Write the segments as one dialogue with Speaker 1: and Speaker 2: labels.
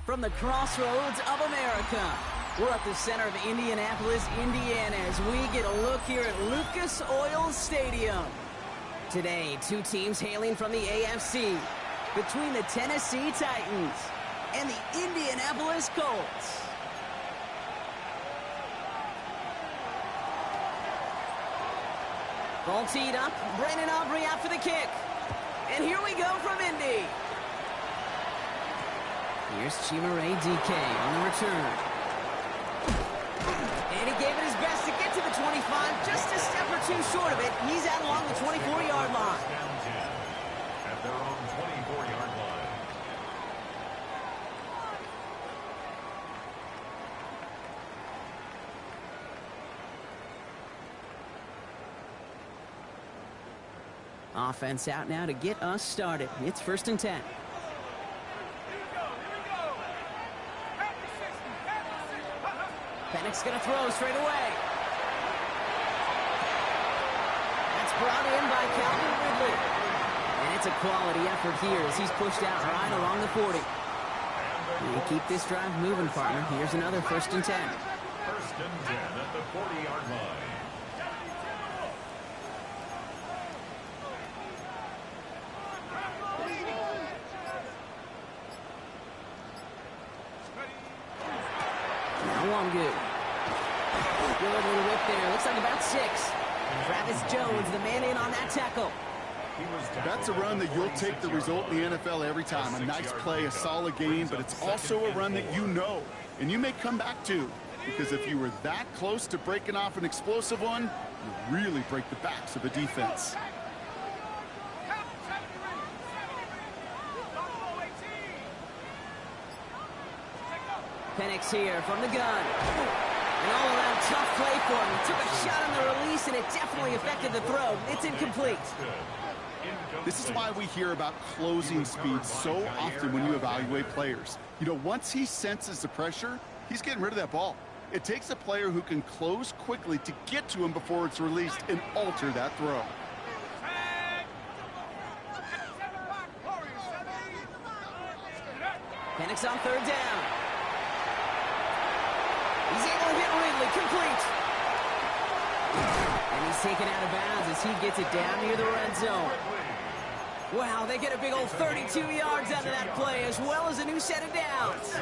Speaker 1: from the crossroads of America. We're at the center of Indianapolis, Indiana, as we get a look here at Lucas Oil Stadium. Today, two teams hailing from the AFC, between the Tennessee Titans and the Indianapolis Colts. Ball teed up, Brandon Aubrey out for the kick. And here we go from Indy. Here's Chimere DK on the return. And he gave it his best to get to the 25, just a step or two short of it. He's out along the 24-yard line.
Speaker 2: At their own 24-yard line.
Speaker 1: Offense out now to get us started. It's 1st and 10. Penix going to throw straight away. That's brought in by Calvin Ridley. And it's a quality effort here as he's pushed out right along the 40. We keep this drive moving, partner. Here's another 1st and 10.
Speaker 2: 1st and 10 at the 40-yard line.
Speaker 1: One good. Good little whip there. Looks like about 6. Travis Jones, the man in on that tackle.
Speaker 3: That's a run that you'll take the result in the NFL every time. A nice play, a solid game, but it's also a run that you know, and you may come back to. Because if you were that close to breaking off an explosive one, you really break the backs of a defense.
Speaker 1: Penix here from the gun. An all-around tough play for him. He took a shot on the release, and it definitely affected the throw. It's incomplete.
Speaker 3: This is why we hear about closing speed so often when you evaluate players. You know, once he senses the pressure, he's getting rid of that ball. It takes a player who can close quickly to get to him before it's released and alter that throw.
Speaker 1: Penix on 3rd down. He's able to hit Ridley, complete. And he's taken out of bounds as he gets it down near the red zone. Wow, they get a big old 32 yards out of that play, as well as a new set of downs.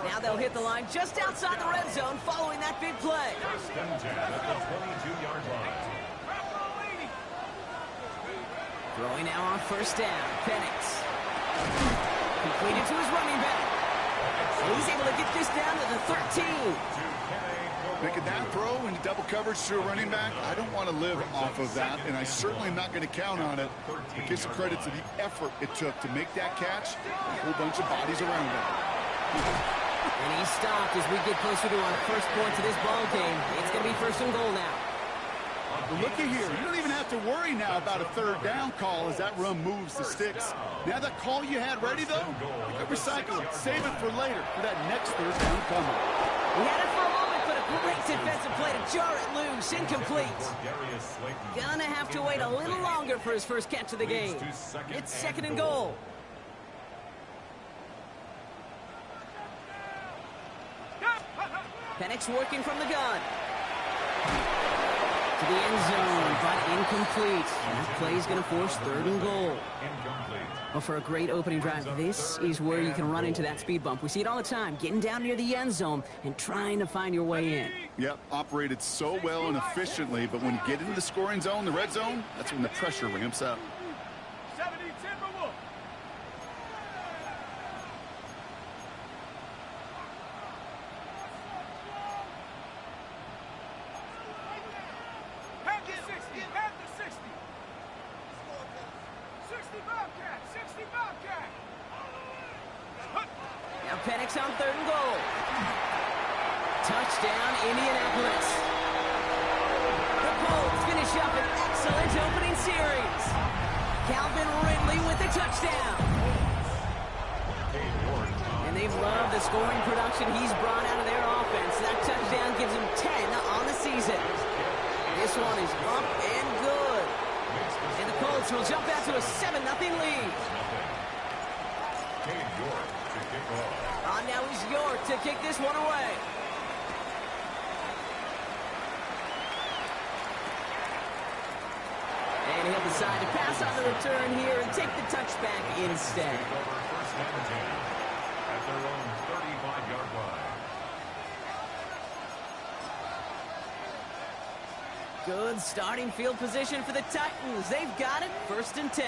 Speaker 1: Now they'll hit the line just outside the red zone following that big play.
Speaker 2: 1st and 10 at the 22-yard line.
Speaker 1: Throwing now on 1st down, Penix. Completed to his running back. And he's able to get this down to the 13.
Speaker 3: Making that throw into double coverage to a running back, I don't want to live off of that, and I certainly am not going to count on it. But give some credit to the effort it took to make that catch, a whole bunch of bodies around him.
Speaker 1: And he's stopped as we get closer to our first point to this ball game. It's going to be 1st and goal now.
Speaker 3: Well, look at here. You don't even have to worry now about a 3rd down call as that run moves the sticks. Now that call you had ready, though, you can recycle it. Save it for later for that next 3rd down coming.
Speaker 1: We had it for a moment, but a great defensive play to jar it loose. Incomplete. Gonna have to wait a little longer for his first catch of the game. It's 2nd and goal. Penix working from the gun. To the end zone, but incomplete. That play is going to force 3rd and goal. Well, for a great opening drive, this is where you can run into that speed bump. We see it all the time, getting down near the end zone and trying to find your way in.
Speaker 3: Yep, operated so well and efficiently, but when you get into the scoring zone, the red zone, that's when the pressure ramps up.
Speaker 1: Penix on 3rd and goal. Touchdown, Indianapolis. The Colts finish up an excellent opening series. Calvin Ridley with the touchdown. And they've loved the scoring production he's brought out of their offense. That touchdown gives him 10 on the season. This one is up and good. And the Colts will jump out to a 7-0 lead.
Speaker 2: York to kick off.
Speaker 1: On now is York to kick this one away. And he'll decide to pass on the return here and take the touchback instead.
Speaker 2: First down and 10 at their own 35-yard line.
Speaker 1: Good starting field position for the Titans. They've got it, 1st and 10.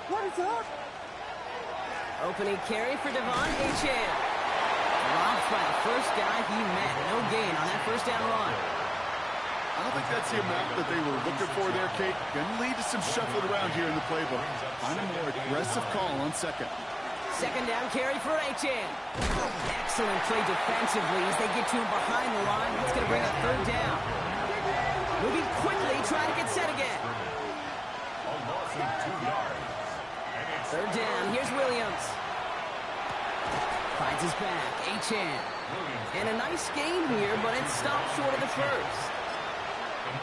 Speaker 4: What is up?
Speaker 1: Opening carry for Devon Achane. Dropped by the first guy he met. No gain on that first down run.
Speaker 3: I don't think that's the amount that they were looking for there, Kate. Going to lead to some shuffling around here in the playbook. Find a more aggressive call on second.
Speaker 1: Second down carry for Achane. Excellent play defensively as they get to him behind the line. That's going to bring up 3rd down. Moving quickly, trying to get set again.
Speaker 2: A loss of 2 yards.
Speaker 1: 3rd down, here's Williams. Finds his back, Achane. And a nice game here, but it stopped short of the first.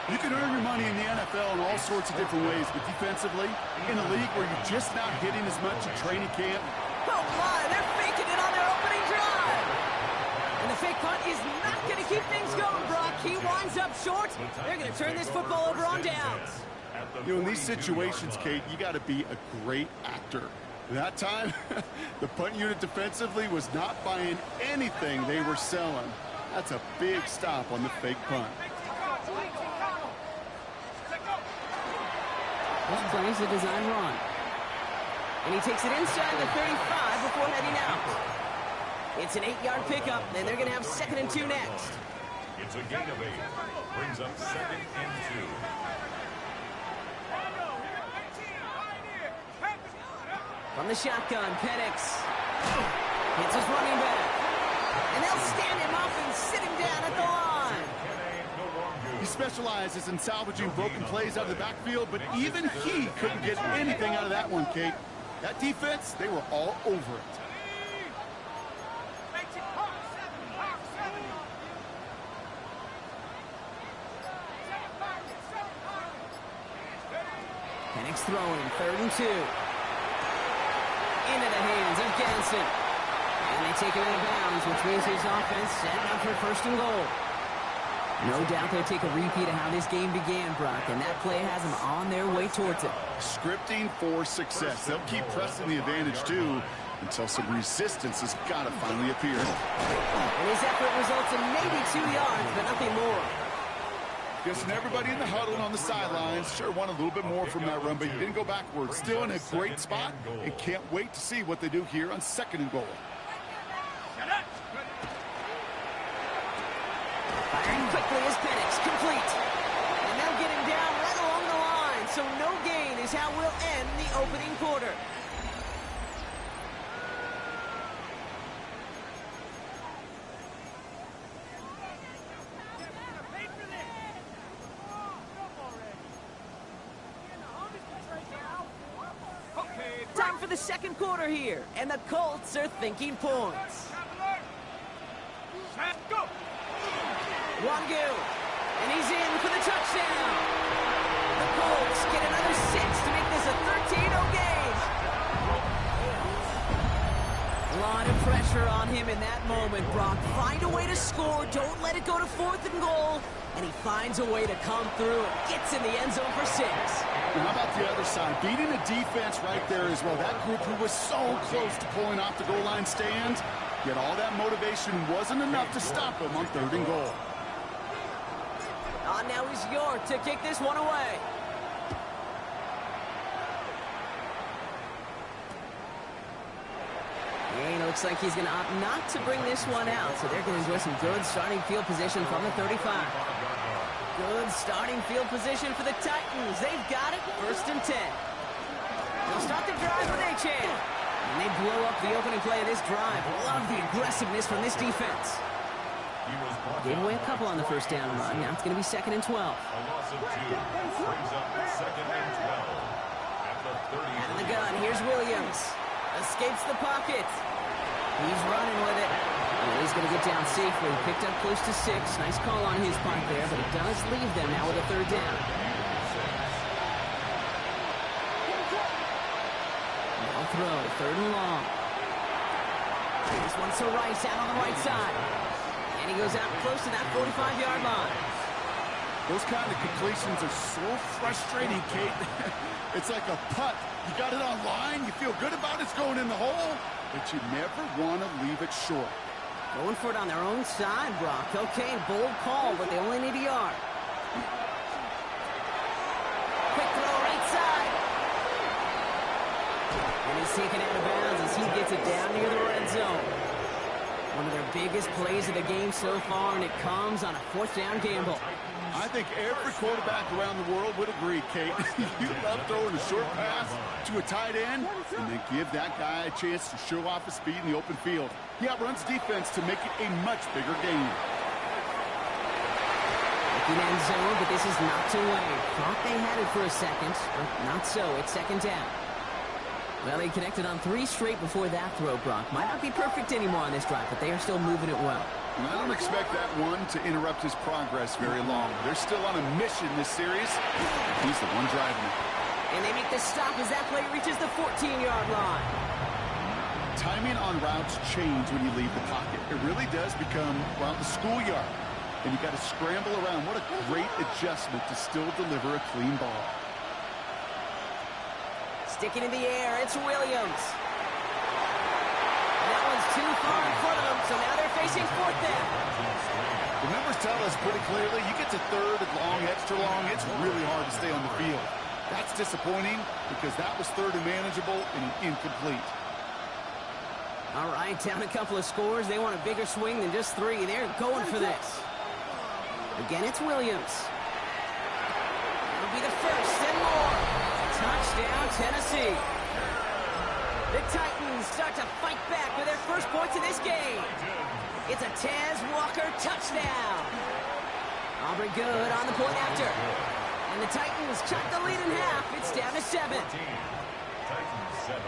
Speaker 3: You can earn your money in the NFL in all sorts of different ways, but defensively, in a league where you're just not hitting as much in training camp.
Speaker 1: Oh my, they're faking it on their opening drive. And the fake punt is not going to keep things going, Brock. He winds up short. They're going to turn this football over on downs.
Speaker 3: You know, in these situations, Kate, you got to be a great actor. That time, the punt unit defensively was not buying anything they were selling. That's a big stop on the fake punt.
Speaker 1: This plays the design run. And he takes it inside the 35 before heading out. It's an 8-yard pickup, and they're going to have 2nd and 2 next.
Speaker 2: It's a gain of 8. Brings up 2nd and 2.
Speaker 1: From the shotgun, Penix hits his running back. And they'll stand him up and sit him down at the line.
Speaker 3: He specializes in salvaging broken plays out of the backfield, but even he couldn't get anything out of that one, Kate. That defense, they were all over it.
Speaker 1: Penix throwing, 3rd and 2. Into the hands of Ganson. And they take it out of bounds, which means his offense setting up for 1st and goal. No doubt they'll take a repeat of how this game began, Brock, and that play has them on their way towards it.
Speaker 3: Scripting for success. They'll keep pressing the advantage, too, until some resistance has got to finally appear.
Speaker 1: And his effort results in maybe 2 yards, but nothing more.
Speaker 3: Guessing everybody in the huddle and on the sidelines sure want a little bit more from that run, but you didn't go backwards. Still in a great spot and can't wait to see what they do here on 2nd and goal.
Speaker 1: Firing quickly is Penix, complete. And they'll get him down right along the line, so no gain is how we'll end the opening quarter. Time for the 2nd quarter here, and the Colts are thinking points. Wangu, and he's in for the touchdown. The Colts get another 6 to make this a 13-0 game. A lot of pressure on him in that moment, Brock. Find a way to score. Don't let it go to 4th and goal. And he finds a way to come through and gets in the end zone for 6.
Speaker 3: And how about the other side? Beating the defense right there as well. That group who was so close to pulling off the goal line stand, yet all that motivation wasn't enough to stop him on 3rd and goal.
Speaker 1: On now is York to kick this one away. And it looks like he's going to opt not to bring this one out, so they're going to enjoy some good starting field position from the 35. Good starting field position for the Titans. They've got it, 1st and 10. They'll start the drive with Achane. And they blow up the opening play of this drive. Love the aggressiveness from this defense. Gave away a couple on the 1st down run. Now it's going to be 2nd and 12.
Speaker 2: A loss of 2 brings up 2nd and 12 at the 30.
Speaker 1: Out of the gun, here's Williams. Escapes the pocket. He's running with it. And he's going to get down safely. Picked up close to 6. Nice call on his part there, but it does leave them now with a 3rd down. Now throw, 3rd and long. He's one's to Rice out on the right side. And he goes out close to that 45-yard line.
Speaker 3: Those kind of completions are so frustrating, Kate. It's like a putt. You got it on line, you feel good about it's going in the hole, but you never want to leave it short.
Speaker 1: Going for it on their own side, Brock. Okay, bold call, but they only need a yard. Quick throw right side. And he's taken out of bounds as he gets it down near the red zone. One of their biggest plays of the game so far, and it comes on a 4th down gamble.
Speaker 3: I think every quarterback around the world would agree, Kate. You love throwing a short pass to a tight end and then give that guy a chance to show off his speed in the open field. He outruns defense to make it a much bigger game.
Speaker 1: Looking end zone, but this is knocked away. Thought they had it for a second, but not so. It's 2nd down. Well, they connected on 3 straight before that throw, Brock. Might not be perfect anymore on this drive, but they are still moving it well.
Speaker 3: And I don't expect that one to interrupt his progress very long. They're still on a mission this series. He's the one driving it.
Speaker 1: And they make the stop as that play reaches the 14-yard line.
Speaker 3: Timing on routes change when you leave the pocket. It really does become, well, the schoolyard. And you got to scramble around. What a great adjustment to still deliver a clean ball.
Speaker 1: Sticking in the air, it's Williams. That one's too far in front of them, so now they're facing 4th down.
Speaker 3: The numbers tell us pretty clearly, you get to 3rd and long, extra long, it's really hard to stay on the field. That's disappointing because that was 3rd and manageable and incomplete.
Speaker 1: All right, down a couple of scores. They want a bigger swing than just 3. They're going for this. Again, it's Williams. It'll be the first and more. Touchdown, Tennessee. The Titans start to fight back with their first points of this game. It's a Taz Walker touchdown. Aubrey good on the point after. And the Titans cut the lead in half. It's down to 7.
Speaker 2: Titans 7.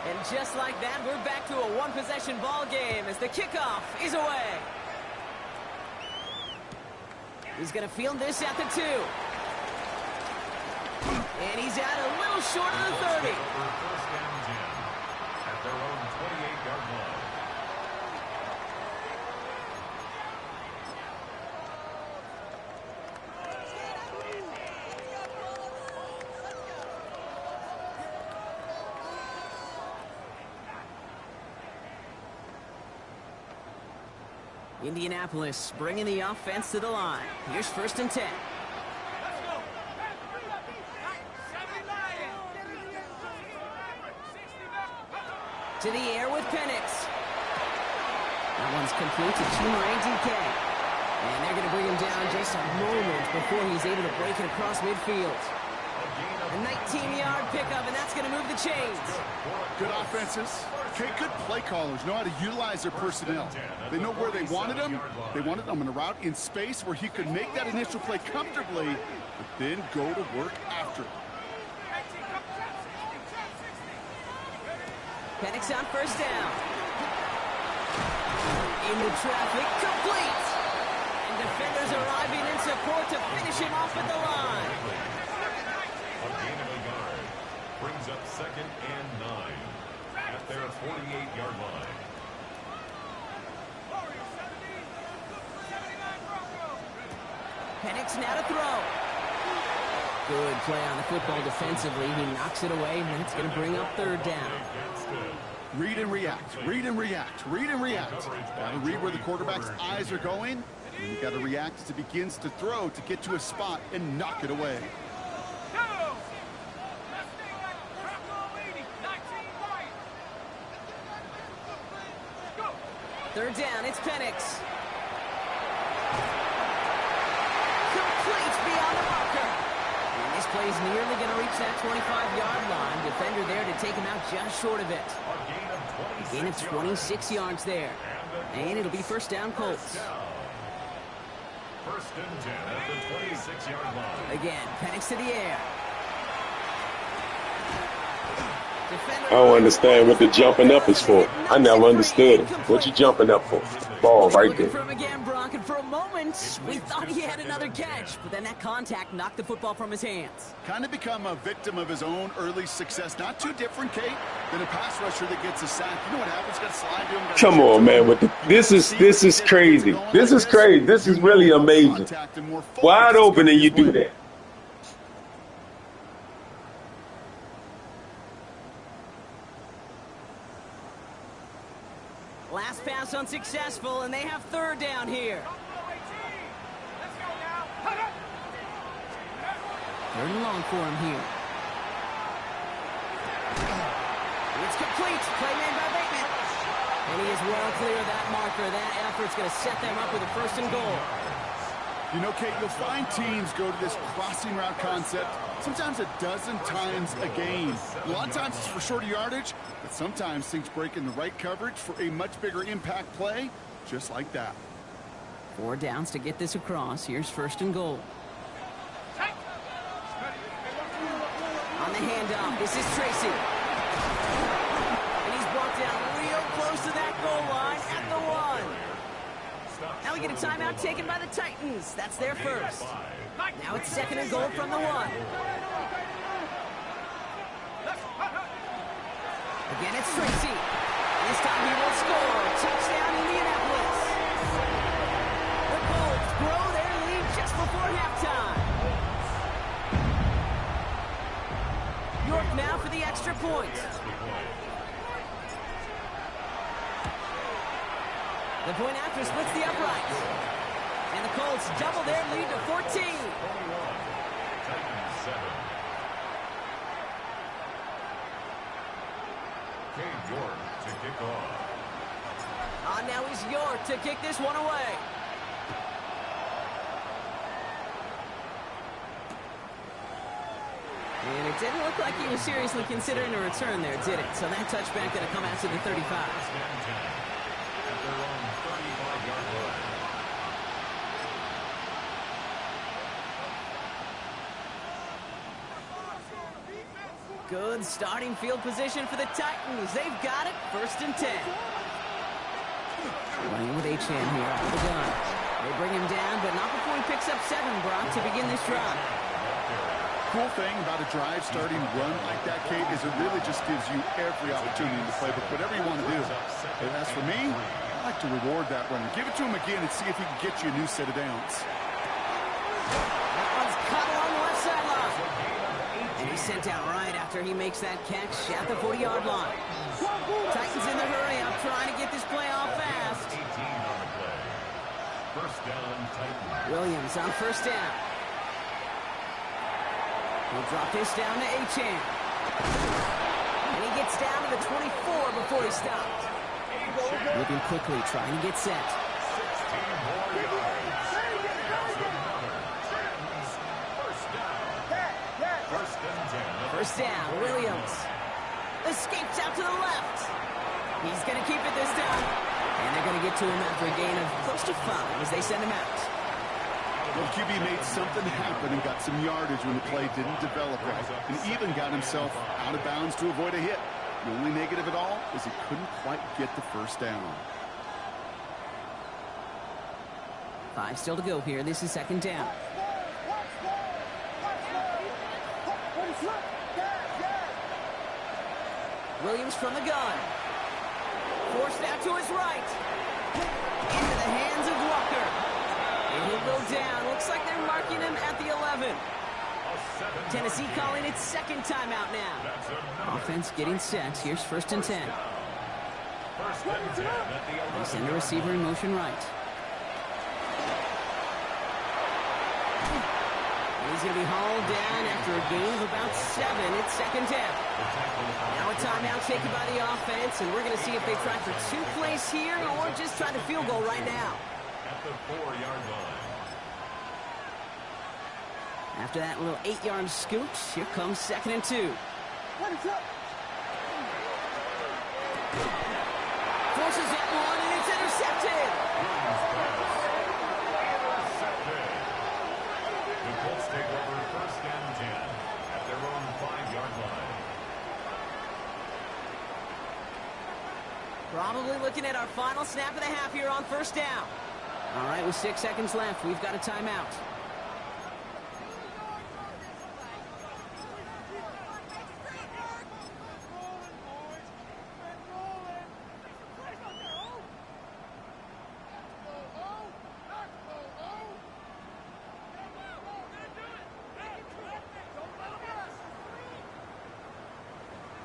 Speaker 1: And just like that, we're back to a one-possession ball game as the kickoff is away. He's going to field this at the 2. And he's out a little short of the 30.
Speaker 2: For 1st down 10 at their own 28-yard line.
Speaker 1: Indianapolis bringing the offense to the line. Here's 1st and 10. To the air with Penix. That one's complete to Chimere DK. And they're going to bring him down just a moment before he's able to break it across midfield. A 19-yard pickup, and that's going to move the chains.
Speaker 3: Good offenses. Okay, good play callers know how to utilize their personnel. They know where they wanted them. They wanted them in a route in space where he could make that initial play comfortably, but then go to work after it.
Speaker 1: Penix on 1st down. Into traffic, complete. And defenders arriving in support to finish him off at the line.
Speaker 2: A gain of a yard brings up 2nd and 9 at their 48-yard line.
Speaker 1: Penix now to throw. Good play on the football defensively. He knocks it away, and it's going to bring up 3rd down.
Speaker 3: Read and react, read and react, read and react. Got to read where the quarterback's eyes are going, and you got to react as it begins to throw to get to a spot and knock it away.
Speaker 1: 3rd down, it's Penix. Complete beyond the marker. And this play's nearly going to reach that 25-yard line. Defender there to take him out just short of it. A gain of 26 yards there. And it'll be 1st down Colts.
Speaker 2: 1st and 10 at the 26-yard line.
Speaker 1: Again, Penix to the air.
Speaker 5: I don't understand what the jumping up is for. I never understood it. What you jumping up for? Ball right there.
Speaker 1: From again, Brock. Duncan, for a moment, we thought he had another catch, but then that contact knocked the football from his hands.
Speaker 3: Kind of become a victim of his own early success. Not too different, Kate, than a pass rusher that gets a sack. You know what happens? Got to slide to him.
Speaker 5: Come on, man. This is crazy. This is crazy. This is really amazing. Wide open and you do that.
Speaker 1: Last pass unsuccessful, and they have third down here. Third and long for him here. It's complete. Play made by Bateman. And he is well clear of that marker. That effort's going to set them up with a first and goal.
Speaker 3: You know, Kate, you'll find teams go to this crossing route concept sometimes a dozen times a game. A lot of times it's for shorter yardage, but sometimes things break in the right coverage for a much bigger impact play, just like that.
Speaker 1: 4 downs to get this across. Here's first and goal. On the handoff, this is Tracy. And he's brought down real close to that goal line at the 1. Now we get a timeout taken by the Titans. That's their first. Now it's second and goal from the 1. Again, it's Tracy. This time he will score. Touchdown, Indianapolis. The Colts grow their lead just before halftime. York now for the extra point. The point after splits the uprights. And the Colts double their lead to 14.
Speaker 2: Titans 7. Cade York to kick off.
Speaker 1: Now is York to kick this one away. And it didn't look like he was seriously considering a return there, did it? So that touchback going to come out to the 35.
Speaker 2: At their own 35-yard line.
Speaker 1: Good starting field position for the Titans. They've got it. First and 10. Running with H-Man here out of the gun. They bring him down, but not before he picks up 7, Brock, to begin this drive.
Speaker 3: Cool thing about a drive starting run like that, Kate, is it really just gives you every opportunity in the playbook, whatever you want to do. And as for me, I like to reward that runner. Give it to him again and see if he can get you a new set of downs.
Speaker 1: That one's caught along the left sideline. And he's sent out right after he makes that catch at the 40-yard line. Titans in the hurry up, trying to get this play off fast.
Speaker 2: 18 on the play. First down, Titans.
Speaker 1: Williams on first down. He'll drop this down to Achane. And he gets down to the 24 before he stopped. Looking quickly, trying to get set.
Speaker 2: 16 more yards. First down. First and 10.
Speaker 1: First down, Williams. Escapes out to the left. He's going to keep it this time. And they're going to get to him after a gain of close to 5 as they send him out.
Speaker 3: Well, QB made something happen and got some yardage when the play didn't develop right, and even got himself out of bounds to avoid a hit. The only negative at all is he couldn't quite get the first down.
Speaker 1: 5 still to go here. This is second down. Williams from the gun. Forced out to his right. Into the hands of Walker. And he'll go down. Looks like they're marking him at the 11. Tennessee calling its second timeout now. Offense getting set. Here's first and 10.
Speaker 2: First and 10 at the 11.
Speaker 1: They send the receiver in motion right. And he's going to be hauled down after a gain of about 7. It's second down. Now a timeout taken by the offense, and we're going to see if they try for 2 plays here or just try the field goal right now.
Speaker 2: At the 4-yard line.
Speaker 1: After that little 8-yard scoot, here comes second and 2. Forces that one, and it's intercepted.
Speaker 2: The Colts take over first and 10 at their own 5-yard line.
Speaker 1: Probably looking at our final snap of the half here on first down. All right, with 6 seconds left, we've got a timeout.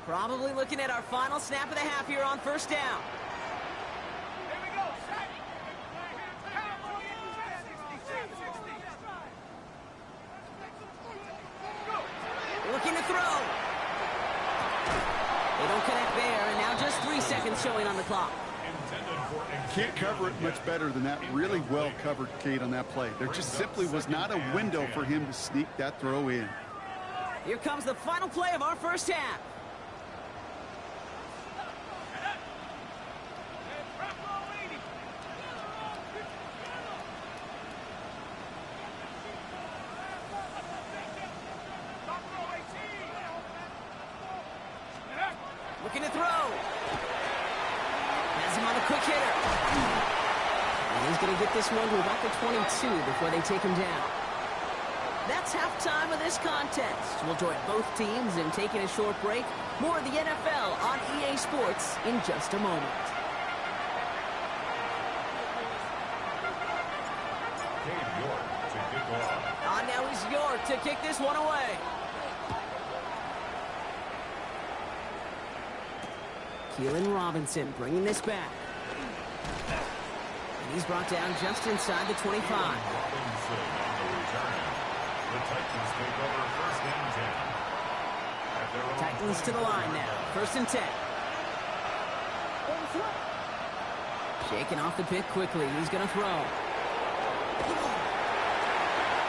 Speaker 1: Probably looking at our final snap of the half here on first down. Looking to throw. They don't connect there, and now just 3 seconds showing on the clock.
Speaker 3: Can't cover it much better than that. Really well covered, Kate, on that play. There just simply was not a window for him to sneak that throw in.
Speaker 1: Here comes the final play of our first half. Looking to throw. Has him on a quick hitter. And he's going to get this one to about the 22 before they take him down. That's halftime of this contest. We'll join both teams in taking a short break. More of the NFL on EA Sports in just a moment. On now is York to kick this one away. Keelan Robinson bringing this back. And he's brought down just inside the 25. Titans to the line now. 1st and 10. Shaking off the pick quickly. He's going to throw.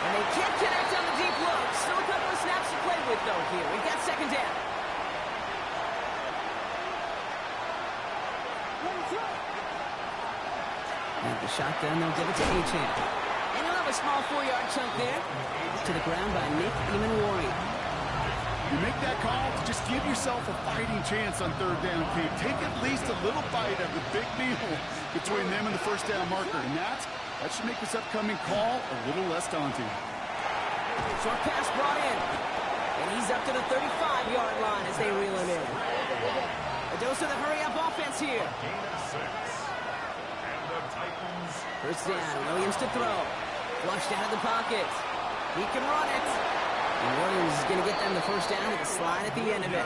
Speaker 1: And they can't connect on the deep look. Still a couple of snaps to play with, though, here. We've got 2nd down. And the shotgun, they'll give it to Achane. And he'll have a small 4-yard chunk there. To the ground by Nick Emanwari.
Speaker 3: You make that call to just give yourself a fighting chance on 3rd down, Kate. Take at least a little bite of the big meal between them and the 1st down marker. And that should make this upcoming call a little less daunting.
Speaker 1: Short pass brought in. And he's up to the 35-yard line as they reel him in. A dose of the hurry-up offense here. 1st down, Williams to throw. Flushed out of the pocket. He can run it. And Williams is going to get them the 1st down with a slide at the end of it.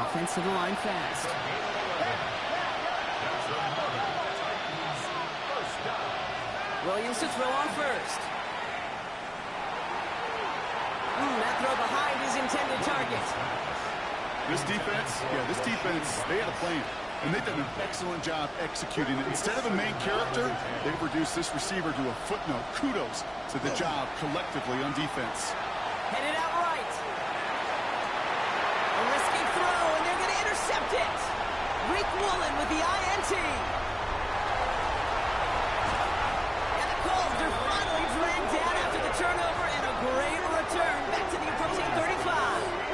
Speaker 1: Offensive line fast. Williams to throw on 1st. That throw behind his intended target.
Speaker 3: This defense, they had a plan. And they've done an excellent job executing it. Instead of a main character, they've reduced this receiver to a footnote. Kudos to the job collectively on defense.
Speaker 1: Headed out right. A risky throw, and they're going to intercept it. Rick Woolen with the INT. And the Colts are finally dragged down after the turnover, and a great return back to the approaching 35.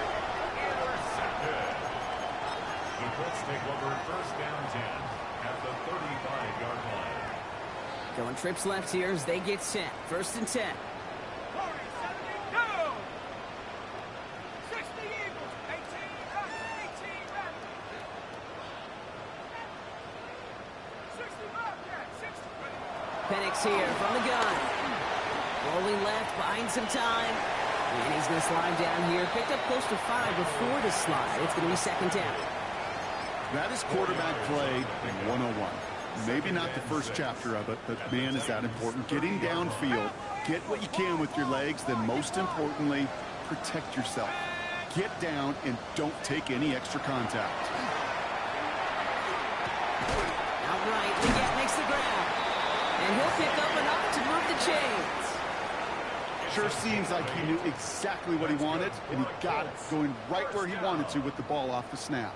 Speaker 2: Take over 1st down 10 at the 35-yard line.
Speaker 1: Going trips left here as they get set. 1st and 10. Penix here from the gun. Rolling left, buying some time. And he's going to slide down here. Picked up close to 5 before the slide. It's going to be 2nd down.
Speaker 3: That is quarterback play 101. Maybe not the first chapter of it, but man, is that important. Getting downfield, get what you can with your legs, then most importantly, protect yourself. Get down and don't take any extra contact.
Speaker 1: Outright, Leggett makes the ground. And he'll pick up enough to move the chains.
Speaker 3: Sure seems like he knew exactly what he wanted, and he got it, going right where he wanted to with the ball off the snap.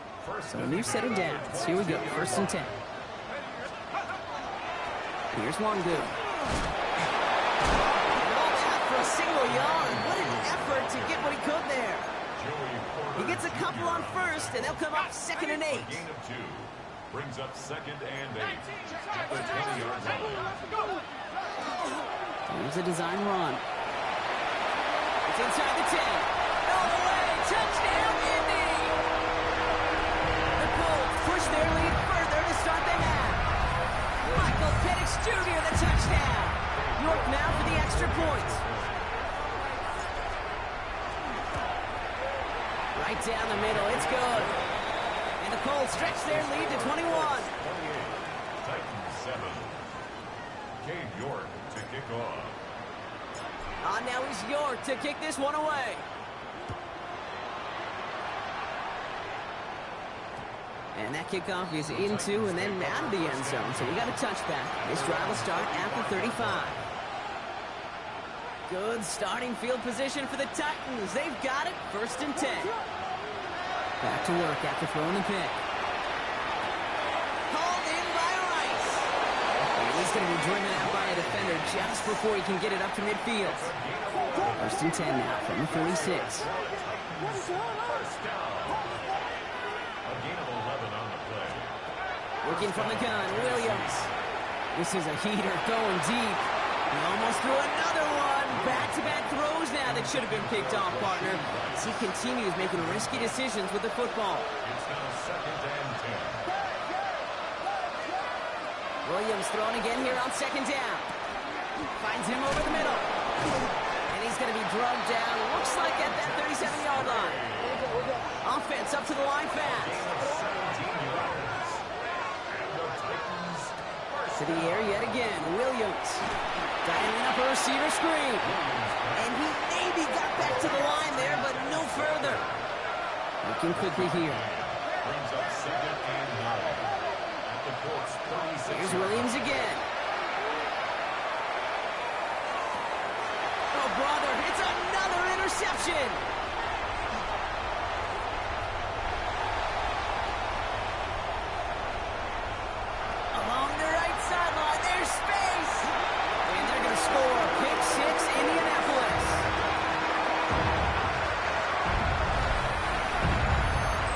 Speaker 1: So a new set of downs. Here we go, 1st and 10. Here's one good. All that for a single yard. What an effort to get what he could there. He gets a couple on 1st, and they'll come up 2nd and 8.
Speaker 2: Brings up 2nd and 8 at the 20-yard line.
Speaker 1: Here's a design run. It's inside the 10. All the way. Touchdown, Indy! The Colts push their lead further to start the half. Michael Penix Jr. the touchdown. York now for the extra point. Right down the middle. It's good. And the Colts stretch their lead to 21.
Speaker 2: 28. Titans 7. Cade York to kick off.
Speaker 1: Now is York to kick this one away. And that kickoff is into and then out of the end zone. So we got a touchback. This drive will start at the 35. Good starting field position for the Titans. They've got it. 1st and 10. Back to work after throwing the pick. Hauled in by Rice. And he's going to be driven out by a defender just before he can get it up to midfield. 1st and 10 now from the 46. Working from the gun, Williams. This is a heater going deep. He almost threw another one. Back-to-back throws now that should have been picked off, partner. As he continues making risky decisions with the football.
Speaker 2: It's now 2nd and 10.
Speaker 1: Williams throwing again here on 2nd down. Finds him over the middle. And he's going to be drugged down. Looks like at that 37-yard line. Offense up to the line fast. To the air yet again. Williams. Dialing up a receiver screen. And he maybe got back to the line there, but no further. Looking quickly here.
Speaker 2: Brings up 2nd and 9. At the Colts 36.
Speaker 1: Here's Williams again. Oh, brother, it's another interception. Along the right sideline, there's space. And they're going to score. Pick 6, Indianapolis.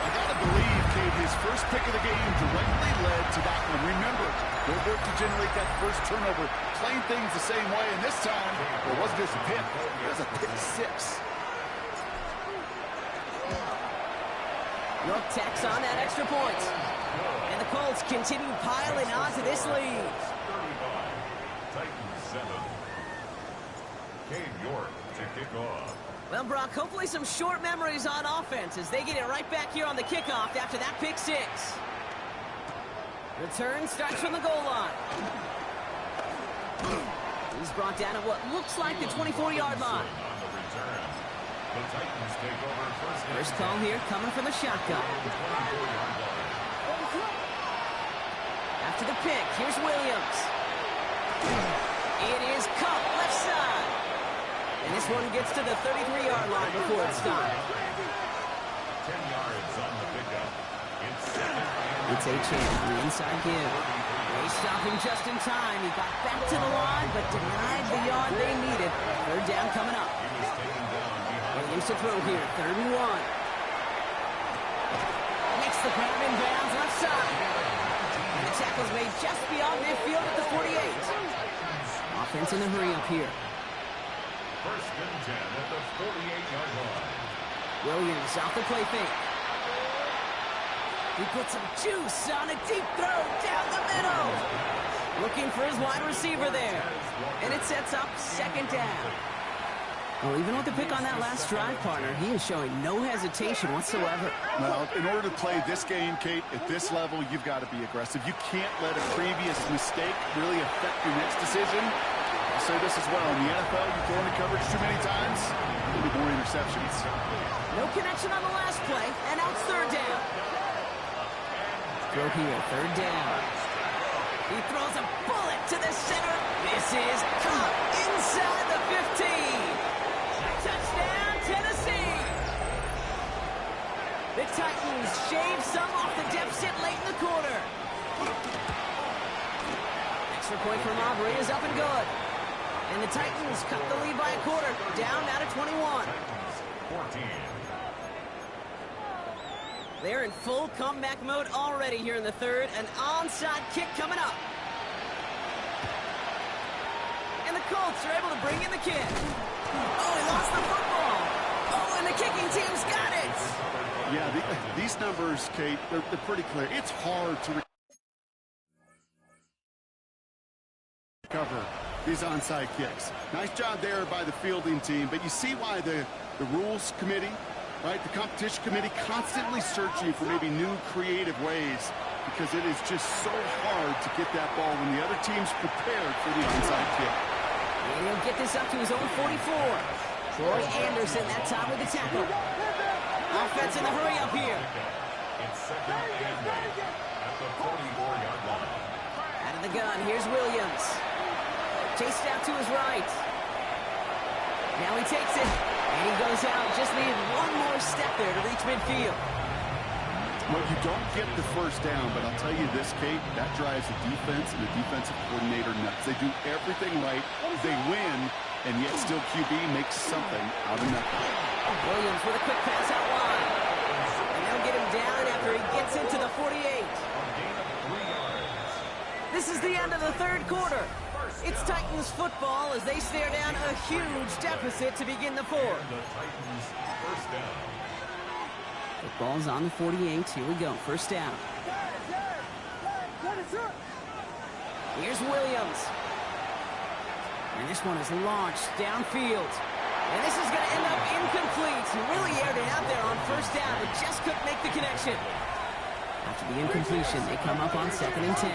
Speaker 3: I gotta believe, Cade, his first pick of the game directly led to that one. Remember, they'll work to generate that first turnover, playing things the same way, and this time, it wasn't just a pick, it was a pick 6.
Speaker 1: York tacks on that extra point. And the Colts continue piling on to this lead.
Speaker 2: 35. Titans 7. Cade York to kick off.
Speaker 1: Well, Brock, hopefully some short memories on offense as they get it right back here on the kickoff after that pick 6. Return starts from the goal line. He's brought down at what looks like the 24-yard line.
Speaker 2: On the return. The Titans take over
Speaker 1: First call here coming from the shotgun. After the pick, here's Williams. It is Cup left side. And this one gets to the 33-yard line before it's stopped.
Speaker 2: 10 yards on the pickup.
Speaker 1: It's H.M. on the inside give. They stop him just in time. He got back to the line, but denied the yard they needed. 3rd down coming up. Williams to throw here, 3rd and 1. Makes the grab in bounds left side. And the tackle's made just beyond midfield at the 48. Offense in the hurry up here.
Speaker 2: 1st and 10 at the 48-yard line.
Speaker 1: Williams off the play fake. He put some juice on a deep throw down the middle. Looking for his wide receiver there. And it sets up 2nd down. Well, even with the pick on that last drive, partner, he is showing no hesitation whatsoever.
Speaker 3: Well, in order to play this game, Kate, at this level, you've got to be aggressive. You can't let a previous mistake really affect your next decision. I'll say this as well. In the NFL, you throw into coverage too many times, there'll be more interceptions.
Speaker 1: No connection on the last play, and now it's 3rd down. Throw here, 3rd down. He throws a bullet to the center. This is caught inside the 15. Touchdown, Tennessee! The Titans shave some off the deficit late in the quarter. Extra point from Aubrey is up and good. And the Titans cut the lead by a quarter, down now to 21.
Speaker 2: 14.
Speaker 1: They're in full comeback mode already here in the third. An onside kick coming up. And the Colts are able to bring in the kick. Oh, he lost the football. Oh, and the kicking team's got it.
Speaker 3: Yeah, these numbers, Kate, they're pretty clear. It's hard to recover these onside kicks. Nice job there by the fielding team, but you see why the rules committee, right, the competition committee constantly searching for maybe new creative ways, because it is just so hard to get that ball when the other team's prepared for the onside kick.
Speaker 1: And he'll get this up to his own 44. Troy Anderson that time with the tackle. Offense in the hurry up here.
Speaker 2: It's second and 8 at the 44-yard line.
Speaker 1: Out of the gun, here's Williams. Chased out to his right. Now he takes it, and he goes out. Just needed one more step there to reach midfield.
Speaker 3: Well, you don't get the first down, but I'll tell you this, Kate, that drives the defense and the defensive coordinator nuts. They do everything right. They win, and yet still QB makes something out of nothing.
Speaker 1: Williams with a quick pass out wide. And they'll get him down after he gets into the 48. This is the end of the third quarter. It's Titans football as they stare down a huge deficit to begin the fourth.
Speaker 2: The Titans first down.
Speaker 1: The ball's on the 48. Here we go. First down. Here's Williams. And this one is launched downfield. And this is going to end up incomplete. He really aired it out there on first down, but just couldn't make the connection. After the incompletion, they come up on 2nd and 10.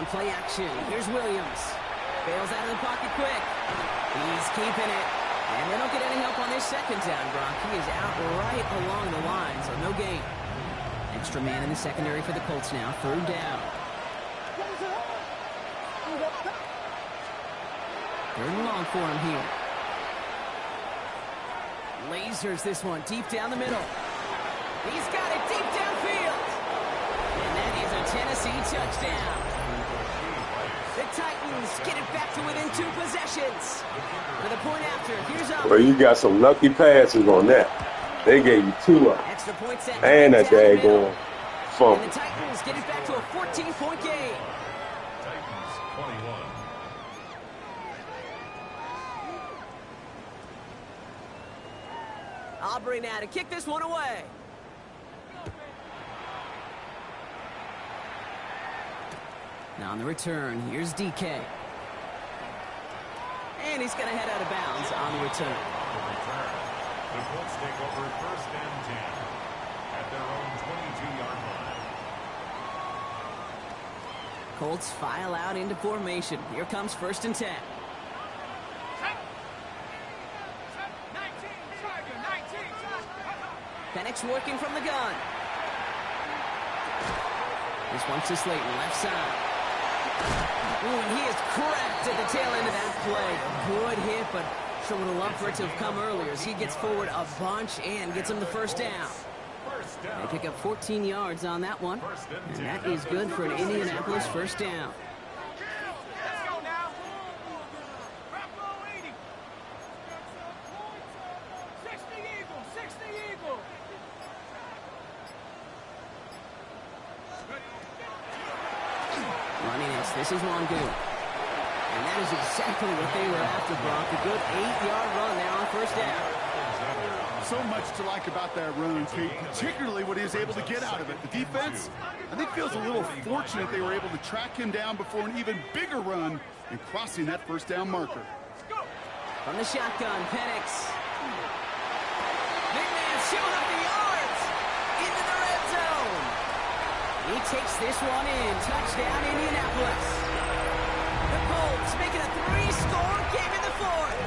Speaker 1: On play action, here's Williams. Bails out of the pocket quick. He's keeping it. And they don't get any help on this second down, Brock. He is out right along the line, so no gain. Extra man in the secondary for the Colts now. Third down. Third and long for him here. Lasers this one deep down the middle. He's got it deep downfield. And that is a Tennessee touchdown. The Titans get it back to within 2 possessions. For the point after, here's up.
Speaker 5: Well, you got some lucky passes on that. They gave you 2 up.
Speaker 1: Extra point set.
Speaker 5: And that daggone fumble.
Speaker 1: And the Titans get it back to a 14-point game.
Speaker 2: Titans 21.
Speaker 1: Aubrey now to kick this one away. Now on the return, here's DK. And he's going to head out of bounds on the return.
Speaker 2: The Colts take over first and 10 at their own 22-yard line.
Speaker 1: Colts file out into formation. Here comes first and 10. Penix working from the gun. This one's to Slayton, left side. Ooh, and he is cracked at the tail end of that play. Good hit, but sure would have loved for it to have come earlier as he gets forward a bunch and gets him the first down. They pick up 14 yards on that one, and that is good for an Indianapolis first down. This is Longoon. And that is exactly what they were after, Brock. A good 8-yard run there on first down.
Speaker 3: So much to like about that run, Kate, particularly what he was able to get out of it. The defense, I think, feels a little fortunate they were able to track him down before an even bigger run and crossing that first down marker.
Speaker 1: From the shotgun, Penix. Big man showing up the yards into the red zone. He takes this one in. Touchdown, Indianapolis. The Colts making a 3-score game in the fourth.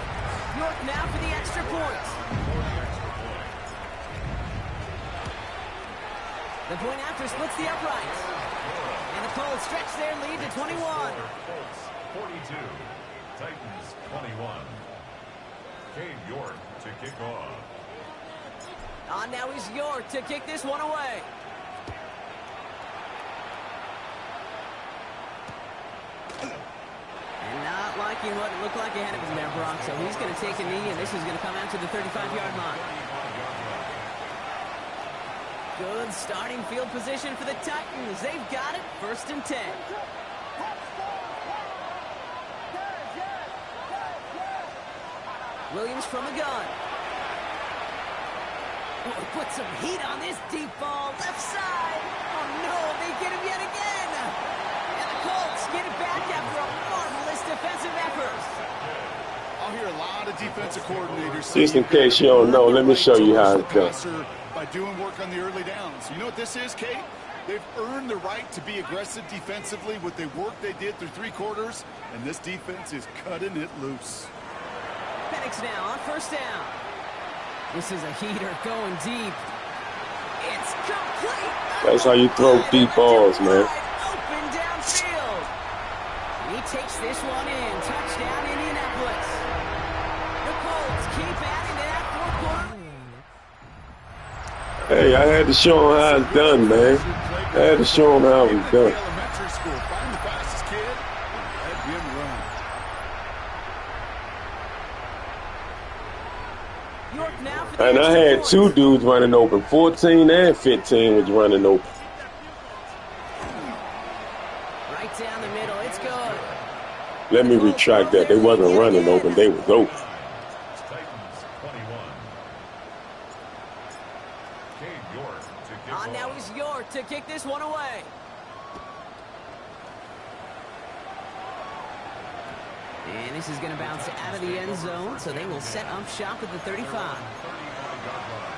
Speaker 1: York now for the extra point. The point after splits the uprights. And the Colts stretch their lead to 21.
Speaker 2: Colts 42, Titans 21. Cade York to kick off.
Speaker 1: On now is York to kick this one away. And not liking what it looked like ahead of him there, Brock. So he's going to take a knee, and this is going to come out to the 35-yard line. Good starting field position for the Titans. They've got it. 1st and 10. Williams from the gun. Oh, put some heat on this deep ball. Left side. Oh, no. They get him yet again. And the Colts get it back after a marvelous defensive effort.
Speaker 3: I'll hear a lot of defensive coordinators say,
Speaker 5: just in case you don't know, let me show you how it's done.
Speaker 3: By doing work on the early downs. You know what this is, Kate? They've earned the right to be aggressive defensively with the work they did through 3 quarters, and this defense is cutting it loose.
Speaker 1: Penix now on 1st down. This is a heater going deep. It's complete.
Speaker 5: That's how you throw deep balls, man.
Speaker 1: Open downfield. He takes this one in. Touchdown, Indianapolis. The Colts keep adding to that 4th quarter.
Speaker 5: Hey, I had to show him how it's done, man. I had to show him how it's done.
Speaker 3: Elementary school. Find the fastest kid and let him run.
Speaker 1: York now for the
Speaker 5: And I had 2 dudes running open. 14 and 15 was running open.
Speaker 1: right down the middle. It's good.
Speaker 5: Let me retract that. They wasn't running open. They was open.
Speaker 2: Titans 21. Cade York to kick off.
Speaker 1: Now he's York to kick this one away. And this is going to bounce out of the end zone, so they will set up shop at the 35.
Speaker 2: 35-yard line.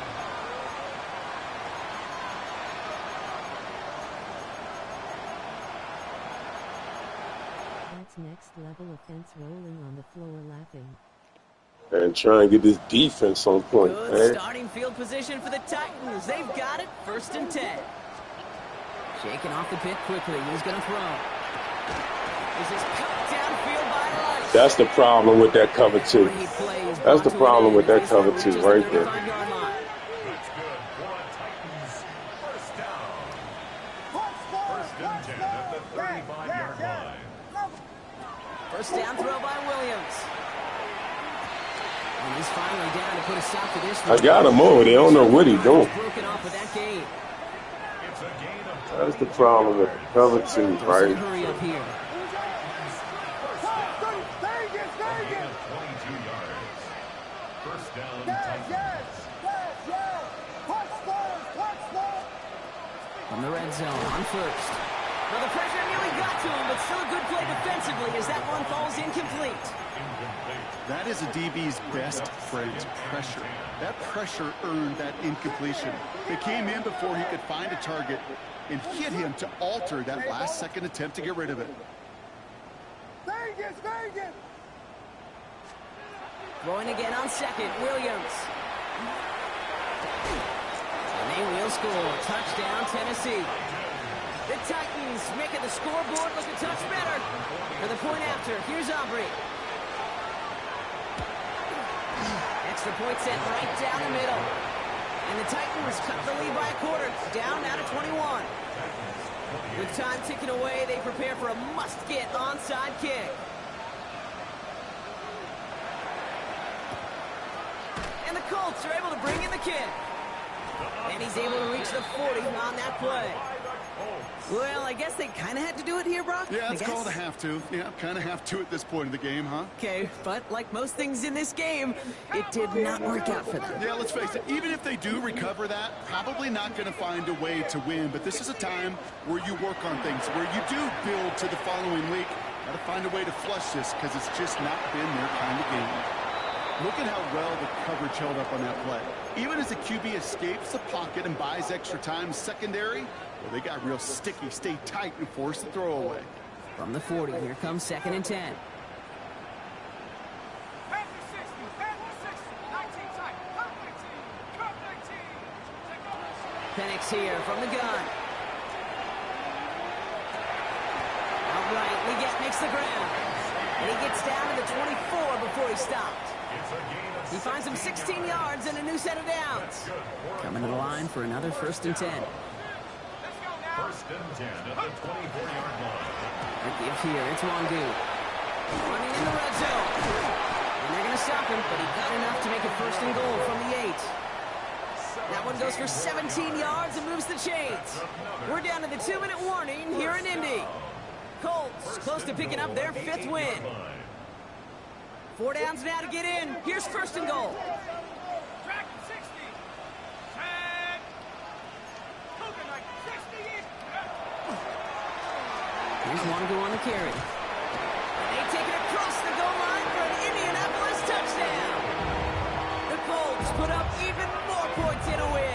Speaker 6: That's next level offense, rolling on the floor laughing.
Speaker 5: And try and get this defense on point,
Speaker 1: Good
Speaker 5: man.
Speaker 1: starting field position for the Titans. They've got it. 1st and 10. Shaking off the pit quickly. He's going to throw. This is cut downfield by Rice.
Speaker 5: That's the problem with that cover 2. That's the problem with that cover 2 right there.
Speaker 2: That's good for Titans. First down. First and 10 at the 35-yard line.
Speaker 1: First down throw by Williams. And he's finally down to put a stop to this.
Speaker 5: I got him over there. I don't know what he's doing.
Speaker 1: Broken off with that gain.
Speaker 2: It's a gain of
Speaker 5: That's the problem with the cover 2, right?
Speaker 1: Hurry up here.
Speaker 2: a gain of 22 yards. First down, Titans.
Speaker 1: From the red zone on 1st. Well, the pressure nearly got to him, but still a good play defensively as that one falls incomplete.
Speaker 3: That is a DB's best friend, pressure. That pressure earned that incompletion. They came in before he could find a target and hit him to alter that last-second attempt to get rid of it.
Speaker 4: Vegas!
Speaker 1: Throwing again on 2nd, Williams. And they will score. Touchdown, Tennessee. The Titans making the scoreboard look a touch better. For the point after, here's Aubrey. Extra point set right down the middle. And the Titans cut the lead by a quarter. Down now to 21. With time ticking away, they prepare for a must-get onside kick. And the Colts are able to bring in the kick. And he's able to reach the 40 on that play. Well, I guess they kind of had to do it here, Brock.
Speaker 3: Yeah, it's called a have to. Yeah, kind of have to at this point in the game, huh?
Speaker 1: Okay, but like most things in this game, it did not work out for them.
Speaker 3: Yeah, let's face it, even if they do recover that, probably not going to find a way to win. But this is a time where you work on things, where you do build to the following week. Got to find a way to flush this because it's just not been their kind of game. Look at how well the coverage held up on that play. Even as the QB escapes the pocket and buys extra time secondary, well, they got real sticky, stay tight, and force the throw away.
Speaker 1: From the 40, here comes 2nd and 10. Penix here from the gun. Outright, Leggett makes the ground. And he gets down to the 24 before he stopped. He finds him 16 yards and a new set of downs. Coming to the line for another 1st and 10.
Speaker 2: First and 10 at the 24-yard line.
Speaker 1: The give here, it's Wangu. Running in the red zone. And they're going to stop him, but he got enough to make it 1st and goal from the 8. That one goes goes for 17 yards and moves the chains. We're down to the 2-minute warning here in Indy. Colts close to picking up their 5th win. 4 downs now to get in. Here's 1st and goal. Here's Wango on the carry. They take it across the goal line for an Indianapolis touchdown. The Colts put up even more points in a win.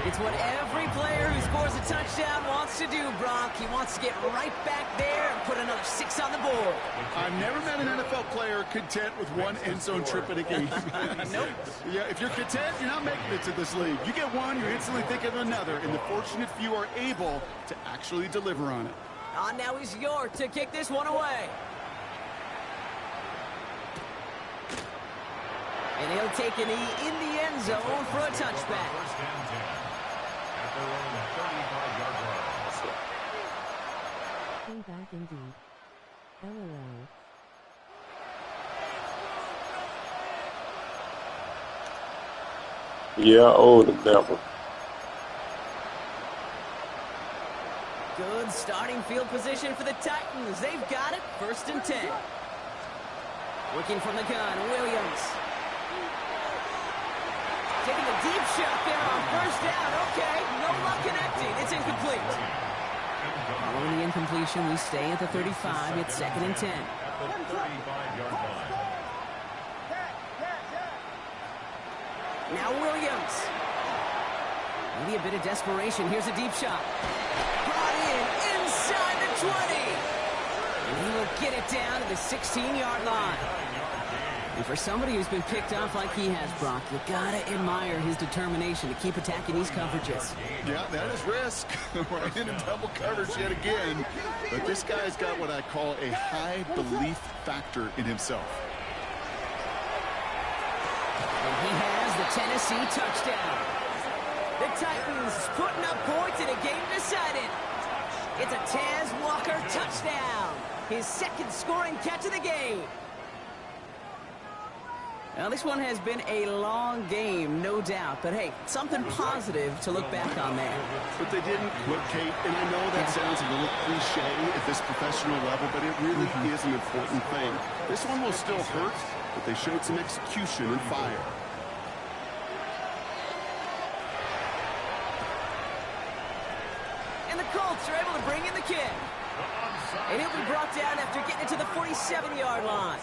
Speaker 1: It's what every player who scores a touchdown wants to do, Brock. He wants to get right back there and put another 6 on the board.
Speaker 3: I've never met an NFL player content with one end zone trip in a game.
Speaker 1: Nope.
Speaker 3: Yeah, if you're content, you're not making it to this league. You get one, you instantly think of another, and the fortunate few are able to actually deliver on it.
Speaker 1: Now he's York to kick this one away. And he'll take a knee in the end zone for a touchback.
Speaker 2: First and 10 at their own 35-yard line.
Speaker 6: Payback indeed. LOL.
Speaker 5: Yeah, oh, the devil.
Speaker 1: Good starting field position for the Titans. They've got it. 1st and 10. Looking from the gun, Williams. Taking a deep shot there on 1st down. Okay, no luck connecting. It's incomplete. Following the incompletion, we stay at the 35. It's 2nd and 10.
Speaker 2: At the 35-yard line.
Speaker 1: Now Williams. Maybe a bit of desperation. Here's a deep shot. Brought in inside the 20. And he will get it down to the 16-yard line. And for somebody who's been picked off like he has, Brock, you gotta admire his determination to keep attacking these coverages.
Speaker 3: Yeah, that is risk. Right in double coverage yet again. But this guy's got what I call a high belief factor in himself.
Speaker 1: And he has the Tennessee touchdown. The Titans putting up points in a game decided. It's a Taz Walker touchdown. His 2nd scoring catch of the game. Now, this one has been a long game, no doubt. But, hey, something positive to look back on there.
Speaker 3: But they didn't look, Kate, and I know that sounds a little cliche at this professional level, but it really is an important thing. This one will still hurt, but they showed some execution and fire.
Speaker 1: And the Colts are able to bring in the kick. And he'll be brought down after getting it to the 47-yard line.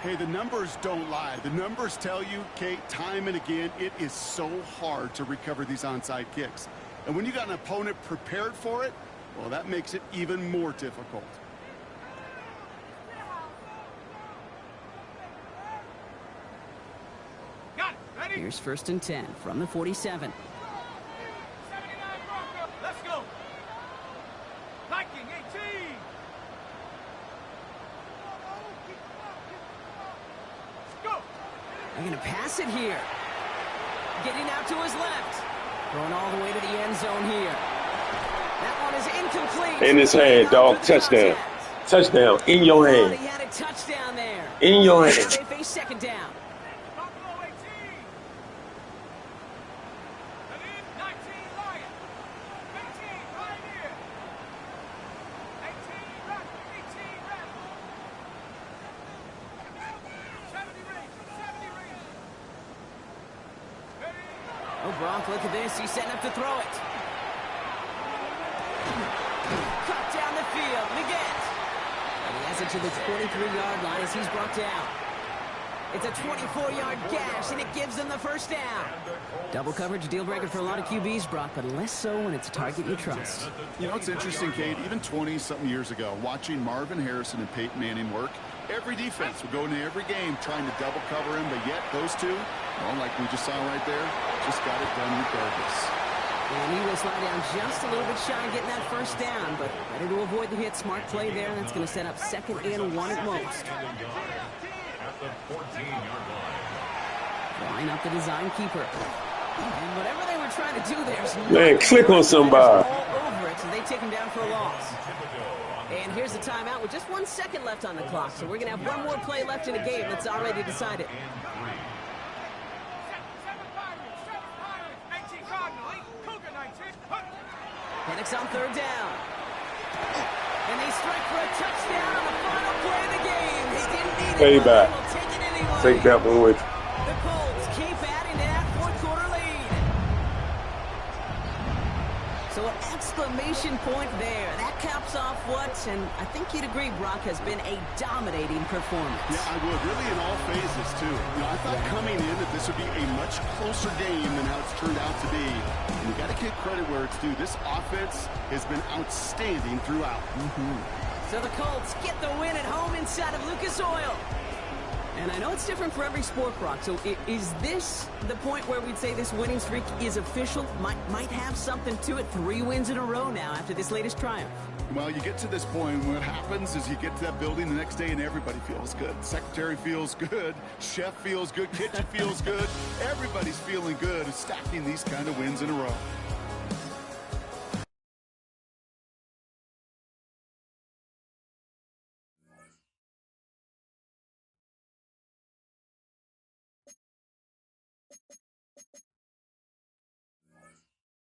Speaker 3: Hey, the numbers don't lie. The numbers tell you, Kate, time and again, it is so hard to recover these onside kicks. And when you got an opponent prepared for it, well, that makes it even more difficult.
Speaker 1: Here's 1st and 10 from the 47.
Speaker 4: Let's go. Viking 18.
Speaker 1: They're going to pass it here. Getting out to his left. Going all the way to the end zone here. That one is incomplete.
Speaker 5: In his hand, dog. Touchdown. Touchdown. In your hand.
Speaker 1: He had a touchdown there.
Speaker 5: In your hand.
Speaker 1: They face 2nd down.
Speaker 4: Buffalo 18. 19 Lion. 18 Pioneer. 18 Raptor. 18 Raptor. 70 Rangers. 70 Rangers.
Speaker 1: Oh, Brock, look at this. He's setting up to throw it. Cut down the field. Leggett. And he has it to the 23-yard line as he's brought down. It's a 24-yard gash, and it gives them the 1st down. Double coverage, deal breaker for a lot of QBs, Brock, but less so when it's a target you trust.
Speaker 3: You know, it's interesting, Kate, even 20-something years ago, watching Marvin Harrison and Peyton Manning work, every defense would go into every game trying to double cover him, but yet those two, well, like we just saw right there, just got it done regardless.
Speaker 1: And he will slide down just a little bit shy of getting that 1st down, but better to avoid the hit. Smart play there, and that's going to set up 2nd and 1 at most.
Speaker 2: At the 14-yard line.
Speaker 1: Line up the design keeper. And whatever they were trying to do there,
Speaker 5: Man, click on somebody.
Speaker 1: All over it, so they take him down for a loss. And here's the timeout with just 1 second left on the clock, so we're going to have one more play left in a game that's already decided. And it's on third down. And they strike for a touchdown on the final play of the game. They didn't need it.
Speaker 5: Payback.
Speaker 1: But they will take it anyway.
Speaker 5: Take that one with you.
Speaker 1: The Colts keep adding to that fourth quarter lead. So an exclamation point there. That caps off what, and I think you'd agree, Brock, has been a dominating performance.
Speaker 3: Yeah, I would. Really in all phases, too. I thought coming in that this would be a much closer game than how it's turned out to be. And you got to give credit where it's due. This offense has been outstanding throughout.
Speaker 1: So the Colts get the win at home inside of Lucas Oil. And I know it's different for every sport, Brock. So is this the point where we'd say this winning streak is official? Might have something to it. 3 wins in a row now after this latest triumph.
Speaker 3: Well, you get to this point, and what happens is you get to that building the next day and everybody feels good. Secretary feels good, chef feels good, kitchen feels good. Everybody's feeling good stacking these kind of wins in a row.